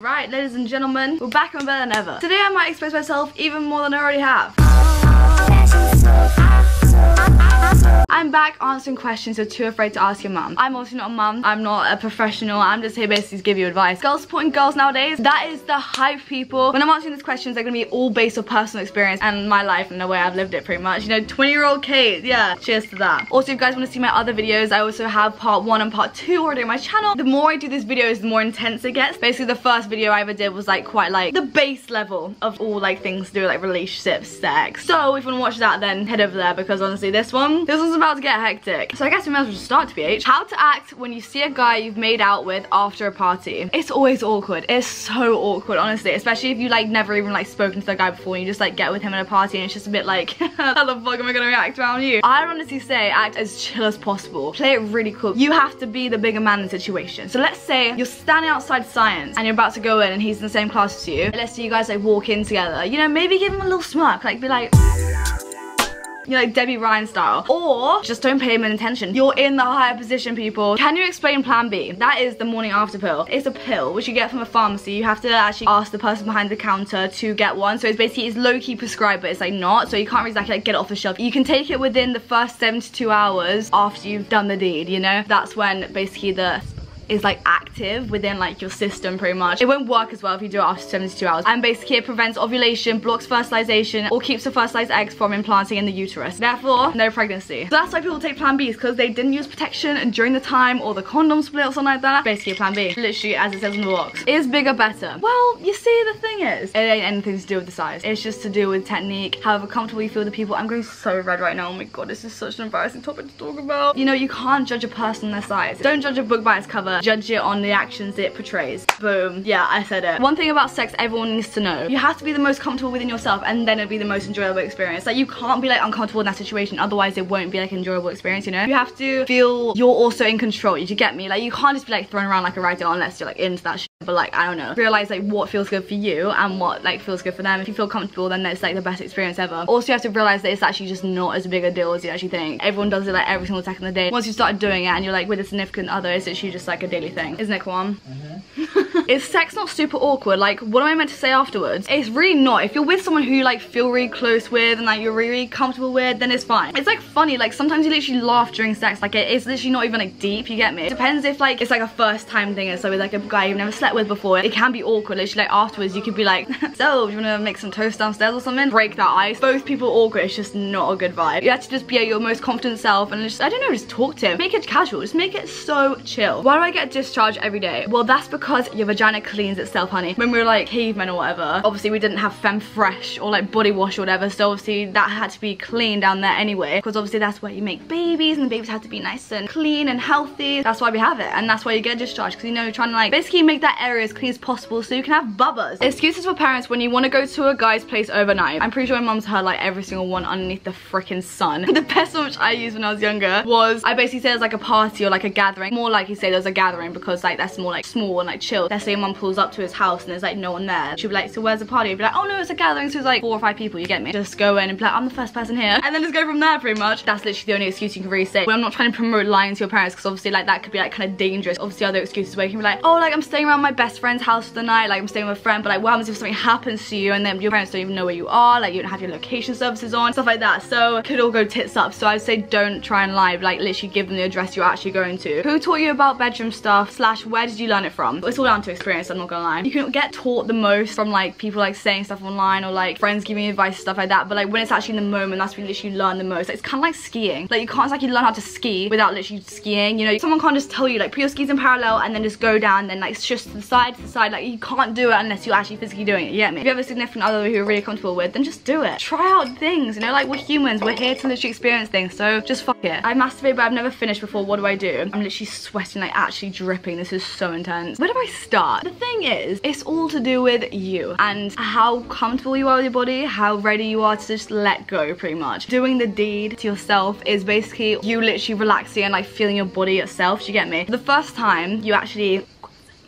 Right, ladies and gentlemen, we're back and better than ever. Today I might expose myself even more than I already have. I'm back answering questions you're too afraid to ask your mum. I'm obviously not a mum, I'm not a professional, I'm just here basically to give you advice. Girls supporting girls nowadays, that is the hype, people. When I'm answering these questions, they're gonna be all based on personal experience and my life and the way I've lived it pretty much. You know, 20-year-old Kate, yeah, cheers to that. Also, if you guys wanna see my other videos, I also have part 1 and part 2 already on my channel. The more I do these videos, the more intense it gets. Basically, the first video I ever did was like quite like the base level of all like things to do with like relationships, sex. So if you wanna watch that, then head over there because honestly, this one's about to get hectic. So I guess we might as well just start, to BH. How to act when you see a guy you've made out with after a party. It's always awkward. It's so awkward, honestly. Especially if you like never even like spoken to the guy before and you just like get with him at a party and it's just a bit like, how the fuck am I gonna react around you? I'd honestly say act as chill as possible. Play it really cool. You have to be the bigger man in the situation. So let's say you're standing outside science and you're about to go in and he's in the same class as you. Let's say you guys like walk in together. You know, maybe give him a little smirk, like be like, you know, like Debbie Ryan style. Or just don't pay him any attention. You're in the higher position, people. Can you explain plan B? That is the morning after pill. It's a pill which you get from a pharmacy. You have to actually ask the person behind the counter to get one. So it's basically, it's low-key prescribed, but it's like not. So you can't exactly like get it off the shelf. You can take it within the first 72 hours after you've done the deed, you know? That's when basically the is like active within like your system pretty much. It won't work as well if you do it after 72 hours. And basically it prevents ovulation, blocks fertilization, or keeps the fertilized eggs from implanting in the uterus. Therefore, no pregnancy. So that's why people take plan Bs, because they didn't use protection during the time or the condom split or something like that. Basically a plan B. Literally as it says on the box. Is bigger better? Well, you see, the thing is, it ain't anything to do with the size. It's just to do with technique, however comfortable you feel with the people. I'm going so red right now. Oh my god, this is such an embarrassing topic to talk about. You know, you can't judge a person on their size. Don't judge a book by its cover. Judge it on the actions it portrays. Boom. Yeah, I said it. One thing about sex everyone needs to know. You have to be the most comfortable within yourself and then it'll be the most enjoyable experience. Like you can't be like uncomfortable in that situation, otherwise it won't be like an enjoyable experience, you know? You have to feel you're also in control. You get me? Like you can't just be like thrown around like a rag doll unless you're like into that shit. But like, I don't know. Realize like what feels good for you and what like feels good for them. If you feel comfortable, then it's like the best experience ever. Also, you have to realize that it's actually just not as big a deal as you actually think. Everyone does it like every single second of the day. Once you start doing it and you're like with a significant other, it's actually just like a daily thing. Isn't it, Kwam? Is sex not super awkward? Like, what am I meant to say afterwards? It's really not. If you're with someone who you like feel really close with and like you're really comfortable with, then it's fine. It's like funny, like sometimes you literally laugh during sex, like it's literally not even like deep, you get me? It depends if like it's like a first time thing and so with like a guy you've never slept with before, it can be awkward. Literally like afterwards you could be like, so do you wanna make some toast downstairs or something? Break that ice. Both people awkward, it's just not a good vibe. You have to just be your most confident self and just, I don't know, just talk to him. Make it casual, just make it so chill. Why do I get discharge every day? Well, that's because your vagina cleans itself, honey. When we were like cavemen or whatever, obviously we didn't have femme fresh or like body wash or whatever, so obviously that had to be clean down there anyway, because obviously that's where you make babies and the babies have to be nice and clean and healthy. That's why we have it, and that's why you get discharged, because you know you're trying to like basically make that area as clean as possible so you can have bubbas. Excuses for parents when you want to go to a guy's place overnight. I'm pretty sure my mum's heard like every single one underneath the freaking sun. The best one which I used when I was younger was, I basically say there's like a party or like a gathering. More likely say there's a gathering because like that's more like small and like chill. Let's say your mum pulls up to his house and there's like no one there. She'll be like, so where's the party? You'll be like, oh no, it's a gathering, so it's like 4 or 5 people, you get me? Just go in and be like, I'm the first person here. And then just go from there pretty much. That's literally the only excuse you can really say. Well, I'm not trying to promote lying to your parents because obviously like that could be like kind of dangerous. Obviously other excuses where you can be like, oh, like I'm staying around my best friend's house for the night, like I'm staying with a friend, but like what happens if something happens to you and then your parents don't even know where you are, like you don't have your location services on, stuff like that. So it could all go tits up. So I'd say don't try and lie, like literally give them the address you're actually going to. Who taught you about bedroom stuff / where did you learn it from? It's all down to experience, I'm not gonna lie. You can get taught the most from like people like saying stuff online or like friends giving you advice, stuff like that, but like when it's actually in the moment, that's when you literally learn the most. Like, it's kind of like skiing. Like you can't exactly learn how to ski without literally skiing, you know? Someone can't just tell you like put your skis in parallel and then just go down, then like just to the side, like you can't do it unless you're actually physically doing it, you get me? If you have a significant other who you're really comfortable with, then just do it. Try out things, you know, like we're humans, we're here to literally experience things, so just fuck it. I masturbate but I've never finished before. What do? I'm literally sweating, like actually dripping. This is so intense. Where do I start? The thing is, it's all to do with you and how comfortable you are with your body, how ready you are to just let go pretty much. Doing the deed to yourself is basically you literally relaxing and like feeling your body itself, do you get me? The first time you actually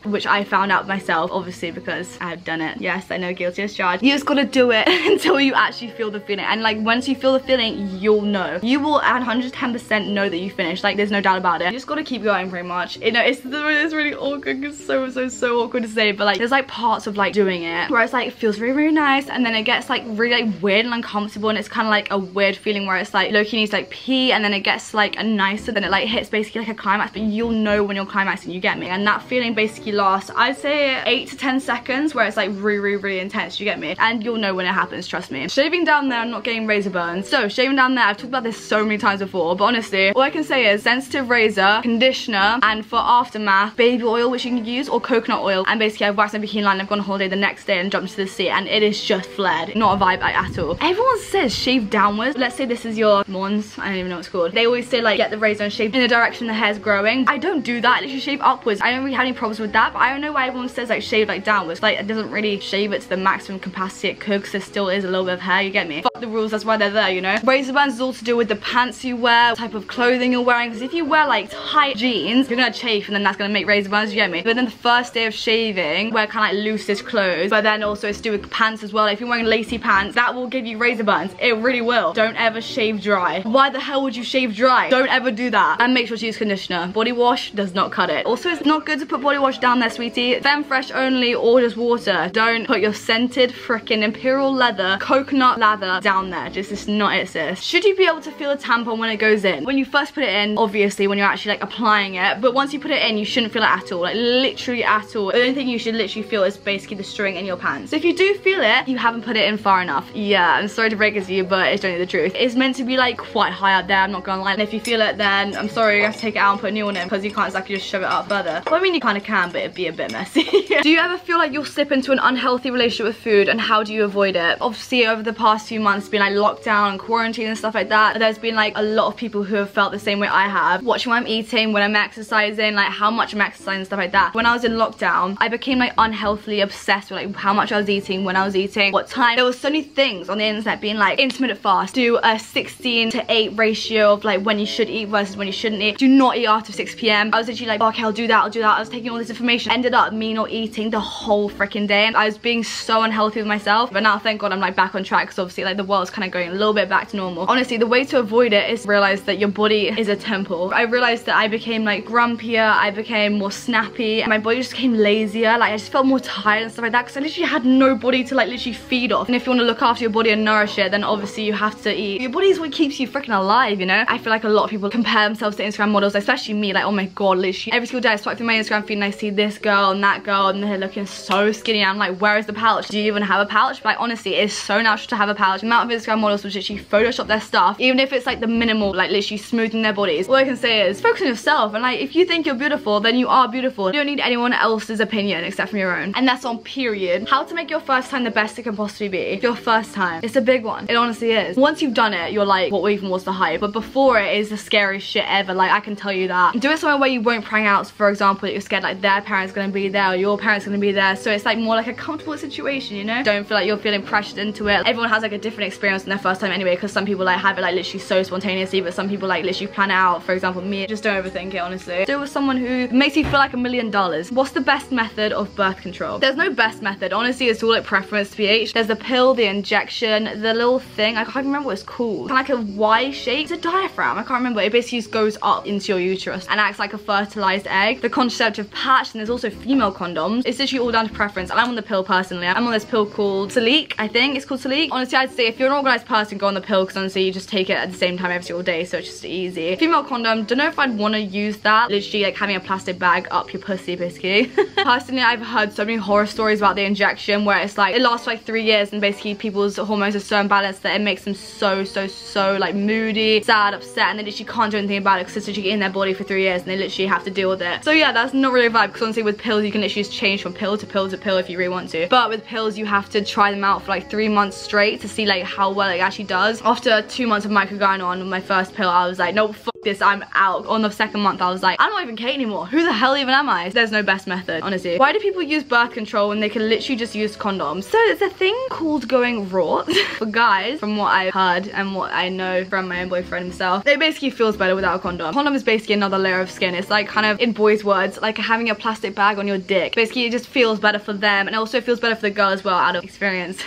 which I found out myself, obviously, because I have done it. Yes, I know, guilty as charged. You just gotta do it until you actually feel the feeling. And like, once you feel the feeling, you'll know. You will 110% know that you finished. Like, there's no doubt about it. You just gotta keep going, pretty much. You know, it's really awkward. It's so awkward to say, but like, there's like parts of like doing it where it's like, it feels really nice, and then it gets like really like weird and uncomfortable, and it's kind of like a weird feeling where it's like low-key needs to like pee, and then it gets like a nicer, then it like hits basically like a climax, but you'll know when you're climaxing, you get me? And that feeling basically lasts, I'd say 8 to 10 seconds, where it's like really intense, you get me? And you'll know when it happens, trust me. Shaving down there, I'm not getting razor burns. So shaving down there, I've talked about this so many times before, but honestly, all I can say is sensitive razor, conditioner, and for aftermath, baby oil, which you can use, or coconut oil. And basically I've waxed my bikini line, I've gone on holiday the next day and jumped into the sea, and it is just flared. Not a vibe at all. Everyone says shave downwards. Let's say this is your mons, I don't even know what it's called. They always say like, get the razor and shave in the direction the hair's growing. I don't do that. I literally shave upwards. I don't really have any problems with that, but I don't know why everyone says like shave like downwards. Like, it doesn't really shave it to the maximum capacity it could, because there still is a little bit of hair, you get me? Fuck the rules, that's why they're there, you know? Razor burns is all to do with the pants you wear, type of clothing you're wearing, because if you wear like tight jeans, you're gonna chafe, and then that's gonna make razor burns, you get me? But then the first day of shaving, wear kind of like loosest clothes, but then also it's to do with pants as well. If you're wearing lacy pants, that will give you razor burns. It really will. Don't ever shave dry. Why the hell would you shave dry? Don't ever do that. And make sure to use conditioner. Body wash does not cut it. Also, it's not good to put body wash down there, sweetie. Femme fresh only, or just water. Don't put your scented freaking imperial leather, coconut lather down there. Just, it's not it, sis. Should you be able to feel a tampon when it goes in? When you first put it in, obviously, when you're actually like applying it, but once you put it in, you shouldn't feel it at all. Like, literally at all. The only thing you should literally feel is basically the string in your pants. So if you do feel it, you haven't put it in far enough. Yeah, I'm sorry to break it to you, but it's only the truth. It's meant to be like quite high up there, I'm not gonna lie. And if you feel it, then I'm sorry, you have to take it out and put a new one in, because you can't exactly just shove it up further. Well, I mean, you kind of can, but it'd be a bit messy. Do you ever feel like you'll slip into an unhealthy relationship with food, and how do you avoid it? Obviously, over the past few months, it's been like lockdown and quarantine and stuff like that. There's been like a lot of people who have felt the same way I have. Watching what I'm eating, when I'm exercising, like how much I'm exercising and stuff like that. When I was in lockdown, I became like unhealthily obsessed with like how much I was eating, when I was eating, what time. There was so many things on the internet being like, intermittent fast, do a 16:8 ratio of like when you should eat versus when you shouldn't eat, do not eat after 6 PM. I was literally like, okay, I'll do that. I was taking all this information, ended up me not eating the whole freaking day, and I was being so unhealthy with myself. But now, thank God, I'm like back on track, because obviously like the world's kind of going a little bit back to normal. Honestly, the way to avoid it is realize that your body is a temple. I realized that I became like grumpier, I became more snappy, and my body just became lazier. Like, I just felt more tired and stuff like that, because I literally had no body to like literally feed off. And if you want to look after your body and nourish it, then obviously you have to eat. Your body is what keeps you freaking alive, you know? I feel like a lot of people compare themselves to Instagram models, especially me. Like, oh my God, literally every single day I swipe through my Instagram feed and I see this girl and that girl, and they're looking so skinny. I'm like, where is the pouch? Do you even have a pouch? But like, honestly, it's so natural to have a pouch. The amount of Instagram models which literally Photoshop their stuff, even if it's like the minimal, like literally smoothing their bodies. All I can say is focus on yourself, and like, if you think you're beautiful, then you are beautiful. You don't need anyone else's opinion except from your own. And that's on period. How to make your first time the best it can possibly be. Your first time, it's a big one. It honestly is. Once you've done it, you're like, what even was the hype? But before it is the scariest shit ever. Like, I can tell you that. Do it somewhere where you won't prang out. So for example, that you're scared like their parents gonna be there, or your parents gonna be there. So it's like more like a comfortable situation, you know? Don't feel like you're feeling pressured into it. Everyone has like a different experience in their first time anyway, because some people like have it like literally so spontaneously, but some people like literally plan it out. For example, me, just don't overthink it, honestly. Do it with someone who makes you feel like $1 million. What's the best method of birth control? There's no best method. Honestly, it's all like preference, pH. There's the pill, the injection, the little thing. I can't remember what it's called. Kind of like a Y shape. It's a diaphragm. I can't remember. It basically just goes up into your uterus and acts like a fertilized egg. The contraceptive patch, and there's also female condoms. It's literally all down to preference. And I'm on the pill personally. I'm on this pill called Salique, I think. It's called Salique. Honestly, I'd say if you're an organized person, go on the pill, because honestly, you just take it at the same time every single day, so it's just easy. Female condom, don't know if I'd want to use that. Literally like having a plastic bag up your pussy, basically. Personally, I've heard so many horror stories about the injection, where it's like, it lasts for like 3 years, and basically people's hormones are so imbalanced that it makes them so like moody, sad, upset, and they literally can't do anything about it, because it's literally in their body for 3 years, and they literally have to deal with it. So yeah, that's not really a vibe, because honestly with pills, you can literally just change from pill to pill to pill if you really want to. But with pills, you have to try them out for like 3 months straight to see like how well it actually does. After 2 months of microgynon on my first pill, I was like, nope, this, I'm out. On the second month, I was like, I'm not even Kate anymore. Who the hell even am I? There's no best method, honestly. Why do people use birth control when they can literally just use condoms? So it's a thing called going raw. For guys, from what I've heard and what I know from my own boyfriend himself, it basically feels better without a condom. Condom is basically another layer of skin. It's like kind of, in boys' words, like having a plastic bag on your dick. Basically, it just feels better for them, and it also feels better for the girl as well, out of experience.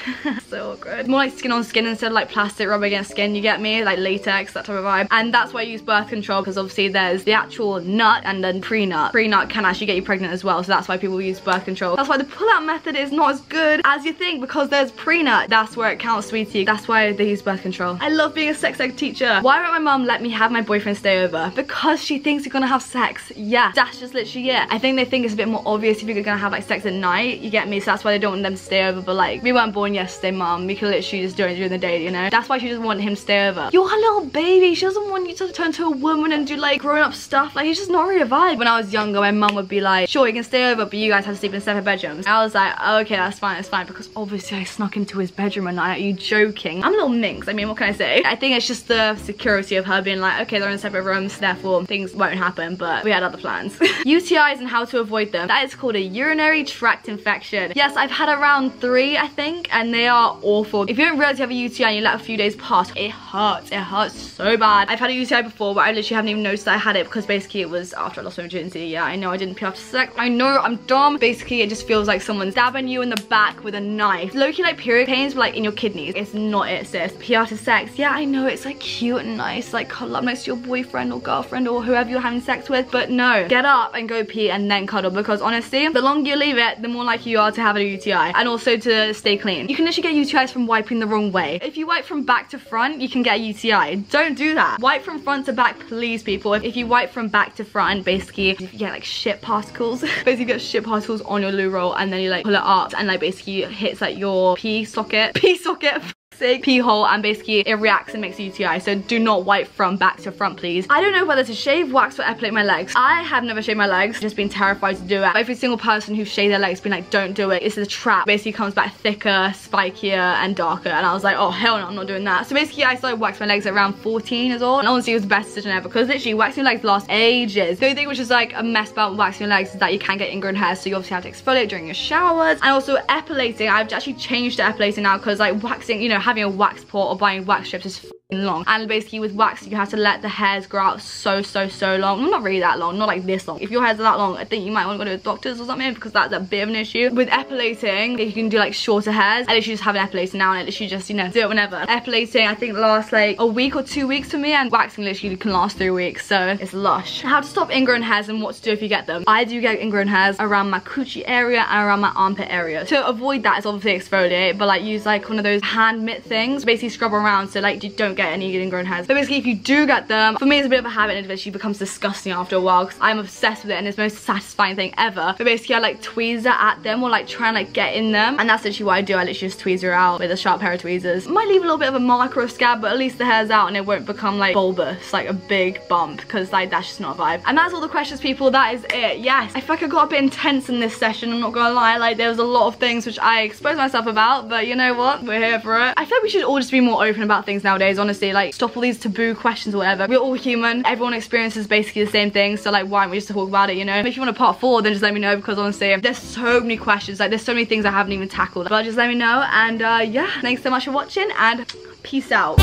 So awkward. More like skin on skin instead of like plastic rubbing against skin, you get me? Like latex, that type of vibe. And that's why I use birth control, because obviously there's the actual nut and then pre-nut. Pre-nut can actually get you pregnant as well, so that's why people use birth control. That's why the pull-out method is not as good as you think, because there's pre-nut. That's where it counts, sweetie. That's why they use birth control. I love being a sex ed teacher. Why won't my mum let me have my boyfriend stay over? Because she thinks you're gonna have sex. Yeah, that's just literally it. I think they think it's a bit more obvious if you're gonna have like sex at night, you get me? So that's why they don't want them to stay over. But like, we weren't born yesterday, mum. We can literally just do it during the day, you know? That's why she doesn't want him to stay over. You're a little baby. She doesn't want you to turn to a woman and do like grown-up stuff. Like, it's just not really a vibe. When I was younger, my mum would be like, sure, you can stay over, but you guys have to sleep in separate bedrooms. I was like, oh, okay, that's fine, because obviously I snuck into his bedroom at night. Are you joking? I'm a little minx. I mean, what can I say? I think it's just the security of her being like, okay, they're in separate rooms, therefore things won't happen, but we had other plans. UTIs and how to avoid them. That is called a urinary tract infection. Yes, I've had around 3, I think, and they are awful. If you don't realize you have a UTI and you let a few days pass, it hurts. It hurts so bad. I've had a UTI before, but I literally haven't even noticed that I had it, because basically it was after I lost my virginity. Yeah, I know I didn't pee after sex. I know, I'm dumb. Basically, it just feels like someone's stabbing you in the back with a knife. Low-key like period pains, but like in your kidneys. It's not it, sis. Pee after sex. Yeah, I know, it's like cute and nice, like cuddle up next to your boyfriend or girlfriend or whoever you're having sex with, but no. Get up and go pee and then cuddle, because honestly, the longer you leave it, the more likely you are to have a UTI, and also to stay clean. You can literally get UTIs from wiping the wrong way. If you wipe from back to front, you can get a UTI. Don't do that. Wipe from front to back, please, people. If you wipe from back to front, basically, if you get like shit particles, basically you get shit particles on your loo roll, and then you like pull it up, and like basically it hits like your pee socket, pee hole, and basically it reacts and makes a UTI. So do not wipe from back to front, please. I don't know whether to shave, wax, or epilate my legs. I have never shaved my legs, just been terrified to do it. Every single person who shaved their legs been like, don't do it, it's a trap. Basically comes back thicker, spikier, and darker, and I was like, oh hell no, I'm not doing that. So basically I started waxing my legs at around 14 years old, and honestly it was the best decision ever, because literally waxing your legs lasts ages. The only thing which is like a mess about waxing your legs is that you can get ingrown hairs, so you obviously have to exfoliate during your showers. And also epilating, I've actually changed to epilating now, because like waxing, you know, having a wax pot or buying wax strips is long, and basically with wax you have to let the hairs grow out so long. Well, not really that long, not like this long. If your hairs are that long, I think you might want to go to the doctors or something, because that's a bit of an issue. With epilating, you can do like shorter hairs. I literally just have an epilator now, and I literally just, you know, do it whenever. Epilating I think lasts like a week or 2 weeks for me, and waxing literally can last 3 weeks, so it's lush. How to stop ingrown hairs and what to do if you get them. I do get ingrown hairs around my coochie area and around my armpit area. To avoid that is obviously exfoliate, but like use like one of those hand mitt things, basically scrub around so like you don't get any ingrown hairs. But basically if you do get them, for me it's a bit of a habit, and it eventually becomes disgusting after a while, because I'm obsessed with it and it's the most satisfying thing ever. But basically I like tweezer at them, or like try and like get in them, and that's literally what I do. I literally just tweezer out with a sharp pair of tweezers. Might leave a little bit of a mark or a scab, but at least the hair's out and it won't become like bulbous, like a big bump, because like that's just not a vibe. And that's all the questions, people. That is it. Yes, I feel like I got a bit intense in this session, I'm not gonna lie. Like there was a lot of things which I exposed myself about, but you know what, we're here for it. I feel like we should all just be more open about things nowadays, honestly. Like stop all these taboo questions or whatever. We're all human, everyone experiences basically the same thing, so like why don't we just talk about it, you know? If you want a part 4, then just let me know, because honestly there's so many questions, like there's so many things I haven't even tackled, but just let me know. And yeah, thanks so much for watching, and peace out.